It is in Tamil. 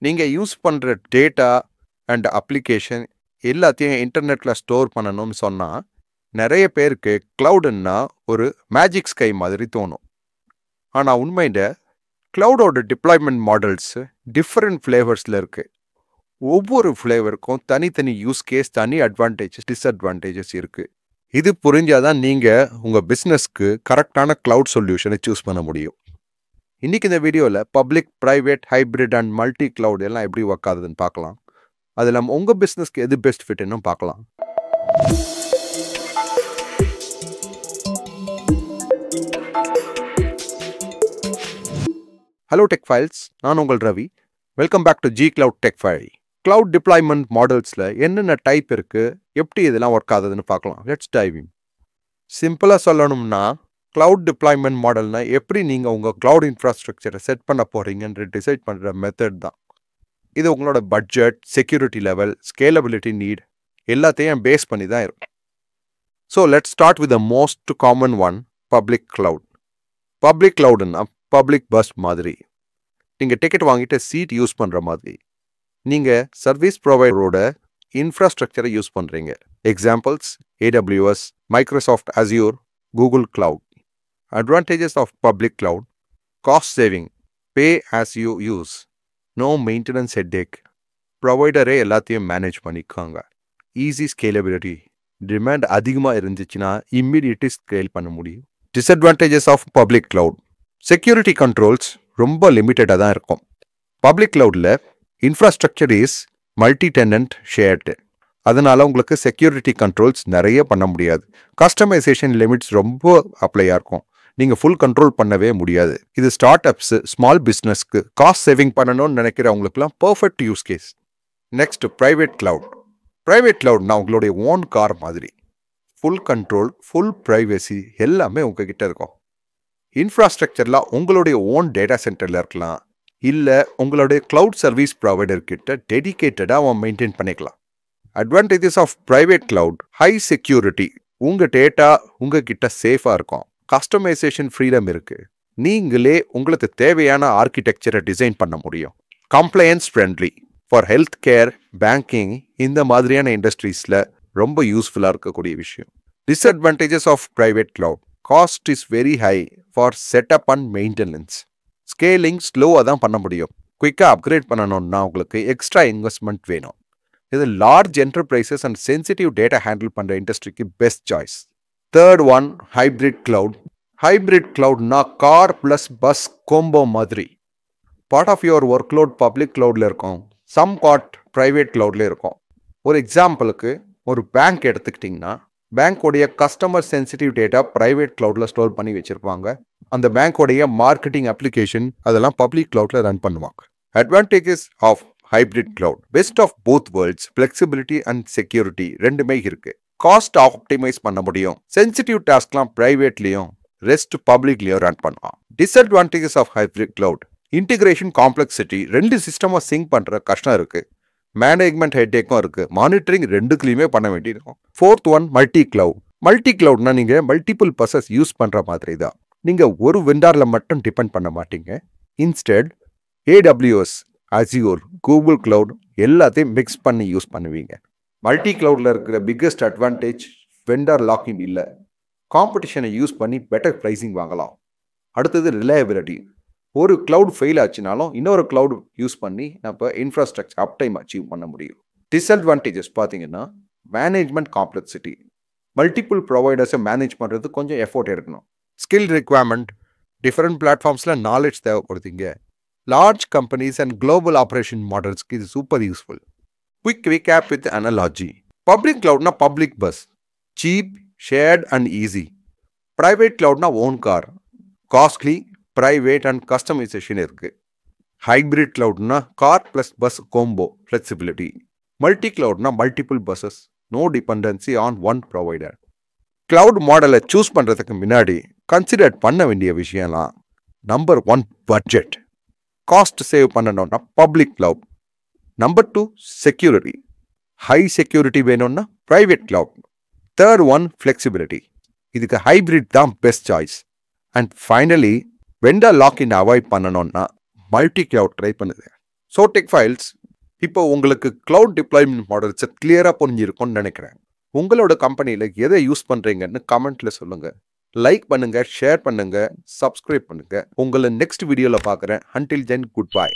நீங்கள் யூஸ் பண்ணுற டேட்டா அண்ட் அப்ளிகேஷன் எல்லாத்தையும் இன்டர்நெட்டில் ஸ்டோர் பண்ணணும்னு சொன்னால் நிறைய பேருக்கு க்ளவுடுன்னா ஒரு மேஜிக் ஸ்கை மாதிரி தோணும். ஆனால் உண்மையில் க்ளவுடோட டிப்ளாய்மெண்ட் மாடல்ஸ் டிஃப்ரெண்ட் ஃப்ளேவர்ஸில் இருக்குது. ஒவ்வொரு ஃப்ளேவருக்கும் தனித்தனி யூஸ் கேஸ், தனி அட்வான்டேஜஸ், டிஸ்அட்வான்டேஜஸ் இருக்குது. இது புரிஞ்சாதான் நீங்கள் உங்கள் பிஸ்னஸ்க்கு கரெக்டான க்ளவுட் சொல்யூஷனை சூஸ் பண்ண முடியும். இன்றைக்கி இந்த வீடியோவில் public, private, hybrid and multi cloud எல்லாம் எப்படி ஒர்க் ஆகுதுன்னு பார்க்கலாம். அதில் நம்ம உங்கள் பிஸ்னஸ்க்கு எது பெஸ்ட் ஃபிட்னு பார்க்கலாம். ஹலோ டெக் ஃபைல்ஸ், நான் உங்கள் Ravi. Welcome back to G cloud tech file. Cloud deployment மாடல்ஸில் என்னென்ன டைப் இருக்குது, எப்படி இதெல்லாம் ஒர்க் ஆகுதுன்னு பார்க்கலாம். Let's dive in. சிம்பிளாக சொல்லணும்னா கிளவுட் டிப்ளாய்மெண்ட் மாடல்னா எப்படி நீங்கள் உங்கள் கிளவுட் இன்ஃப்ராஸ்ட்ரக்சரை செட் பண்ண போகிறீங்கன்ற டிசைட் பண்ணுற மெத்தட் தான். இது உங்களோட budget, security level, scalability need எல்லாத்தையும் பேஸ் பண்ணி தான் இருக்கும். So let's start with the most common one, public cloud. Public கிளவுடுன்னா பப்ளிக் பஸ் மாதிரி. நீங்கள் டிக்கெட் வாங்கிட்டு சீட் யூஸ் பண்ணுற மாதிரி. நீங்கள் சர்வீஸ் ப்ரொவைடரோட இன்ஃப்ராஸ்ட்ரக்சரை யூஸ் பண்ணுறீங்க. Examples AWS, Microsoft Azure, Google Cloud. Advantages of public cloud: cost saving, pay as you use, no maintenance headache, ப்ரொவைடரே எல்லாத்தையும் மேனேஜ் பண்ணிக்காங்க, ஈஸி ஸ்கேலபிலிட்டி, டிமாண்ட் அதிகமாக இருந்துச்சுன்னா இம்மிடியேட்லி ஸ்கேல் பண்ண முடியும். Disadvantages of public cloud: security controls ரொம்ப லிமிட்டடாக தான் இருக்கும். பப்ளிக் கிளவுடில் infrastructure is multi tenant shared, அதனால் உங்களுக்கு செக்யூரிட்டி கண்ட்ரோல்ஸ் நிறைய பண்ண முடியாது. கஸ்டமைசேஷன் லிமிட்ஸ் ரொம்ப அப்ளையாக இருக்கும், நீங்கள் ஃபுல் கண்ட்ரோல் பண்ணவே முடியாது. இது ஸ்டார்ட் அப்ஸு, ஸ்மால் பிஸ்னஸ்க்கு காஸ்ட் சேவிங் பண்ணணும்னு நினைக்கிறவங்களுக்குலாம் perfect use case. Next, private cloud. Private கிளவுட்னா உங்களுடைய ஓன் கார் மாதிரி. ஃபுல் கண்ட்ரோல், ஃபுல் ப்ரைவசி எல்லாமே உங்ககிட்ட இருக்கும். இன்ஃப்ராஸ்ட்ரக்சரில் உங்களுடைய ஓன் டேட்டா சென்டரில் இருக்கலாம், இல்லை உங்களுடைய கிளவுட் சர்வீஸ் ப்ரொவைடர்கிட்ட டெடிகேட்டடாக அவன் மெயின்டைன் பண்ணிக்கலாம். Advantages of private cloud: high security, உங்கள் டேட்டா உங்ககிட்ட சேஃபாக இருக்கும். கஸ்டமைசேஷன் ஃப்ரீடம் இருக்குது, நீங்களே உங்களுக்கு தேவையான ஆர்கிடெக்சரை டிசைன் பண்ண முடியும். Compliance friendly, for health care, banking இந்த மாதிரியான இண்டஸ்ட்ரீஸில் ரொம்ப யூஸ்ஃபுல்லாக இருக்கக்கூடிய விஷயம். Disadvantages of private cloud: cost is very high for setup and maintenance. Scaling ஸ்லோவாக தான் பண்ண முடியும். குயிக்காக அப்கிரேட் பண்ணணும்னா உங்களுக்கு எக்ஸ்ட்ரா இன்வெஸ்ட்மெண்ட் வேணும். இது large enterprises and sensitive data handle பண்ணுற இண்டஸ்ட்ரிக்கு best choice. Third one, hybrid cloud. Hybrid கிளவுட்னா கார் ப்ளஸ் பஸ் கோம்போ மாதிரி. Part of your workload public கிளவுடில் இருக்கும், சம் பார்ட் ப்ரைவேட் கிளவுட்ல இருக்கும். ஒரு எக்ஸாம்பிளுக்கு ஒரு பேங்க் எடுத்துக்கிட்டிங்கன்னா, பேங்க்கோடைய கஸ்டமர் சென்சிட்டிவ் டேட்டா ப்ரைவேட் கிளவுடில் ஸ்டோர் பண்ணி வச்சுருப்பாங்க. அந்த பேங்க்கோடைய மார்க்கெட்டிங் அப்ளிகேஷன் அதெல்லாம் பப்ளிக் கிளவுடில் ரன் பண்ணுவாங்க. Advantages of hybrid cloud: best of both worlds, flexibility and security ரெண்டுமே இருக்குது. காஸ்ட் ஆப்டிமைஸ் பண்ண முடியும். சென்சிட்டிவ் டாஸ்க்லாம் ப்ரைவேட்லேயும் ரெஸ்ட் பப்ளிக்லேயும் ரன் பண்ணலாம். Disadvantages of hybrid cloud: integration complexity, ரெண்டு சிஸ்டமாக சிங்க் பண்ணுற கஷ்டம் இருக்குது. மேனேஜ்மெண்ட் ஹெட்டேக்கும் இருக்குது, மானிட்டரிங் ரெண்டுக்குலையுமே பண்ண வேண்டியிருக்கும். Fourth one, multi cloud. Multi கிளவுட்னா நீங்கள் மல்டிபிள் பர்சஸ் யூஸ் பண்ணுற மாதிரி தான். நீங்கள் ஒரு வெண்டாரில் மட்டும் டிபெண்ட் பண்ண மாட்டீங்க. Instead AWS, Azure, Google Cloud எல்லாத்தையும் மிக்ஸ் பண்ணி யூஸ் பண்ணுவீங்க. மல்டி கிளவுடில் இருக்கிற பிக்கஸ்ட் அட்வான்டேஜ் வெண்டார் லாக்கிங் இல்லை. காம்படிஷனை யூஸ் பண்ணி பெட்டர் ப்ரைஸிங் வாங்கலாம். அடுத்தது ரிலையபிலிட்டி. ஒரு கிளவுட் ஃபெயில் ஆச்சுனாலும் இன்னொரு கிளவுட் யூஸ் பண்ணி நம்ம இன்ஃப்ராஸ்ட்ரக்சர் அப்டைம் அச்சீவ் பண்ண முடியும். டிஸ்அட்வான்டேஜஸ் பார்த்தீங்கன்னா, மேனேஜ்மெண்ட் காம்ப்ளெக்சிட்டி. மல்டிபிள் ப்ரொவைடர்ஸை மேனேஜ் பண்ணுறது கொஞ்சம் எஃபோர்ட் எடுக்கணும். ஸ்கில் ரிக்வயர்மெண்ட், டிஃப்ரெண்ட் பிளாட்ஃபார்ம்ஸில் நாலேஜ் தேவைப்படுதுங்க. Large companies and global operation மாடல்ஸ்க்கு இது super useful. Quick recap with analogy. Public கிளவுட்னா public bus, cheap, shared and easy. Private கிளவுட்னா own car, costly, private and customisation இருக்குது. ஹைப்ரிட் கிளவுட்னா car plus bus combo, flexibility. Multi கிளவுட்னா multiple buses, no dependency on one provider. Cloud மாடலை சூஸ் பண்ணுறதுக்கு முன்னாடி கன்சிடர் பண்ண வேண்டிய விஷயம்லாம்: நம்பர் 1, பட்ஜெட். காஸ்ட் சேவ் பண்ணணும்னா public cloud. Number 2, security. High security வேணும்னா private cloud. Third one, flexibility. இதுக்கு ஹைப்ரிட் தான் best choice. And finally, vendor lock in avoid பண்ணணும்னா மல்டி கிளவுட் ட்ரை பண்ணுது. ஸோ டெக் ஃபைல்ஸ், இப்போ உங்களுக்கு கிளவுட் டிப்ளாய்மெண்ட் மாடல்ஸை கிளியராக புரிஞ்சிருக்கும்னு நினைக்கிறேன். உங்களோட கம்பெனியில் எதை யூஸ் பண்ணுறீங்கன்னு கமெண்ட்டில் சொல்லுங்கள். லைக் பண்ணுங்கள், ஷேர் பண்ணுங்கள், சப்ஸ்கிரைப் பண்ணுங்கள். உங்களை நெக்ஸ்ட் வீடியோவில் பார்க்குறேன். Until then, good bye.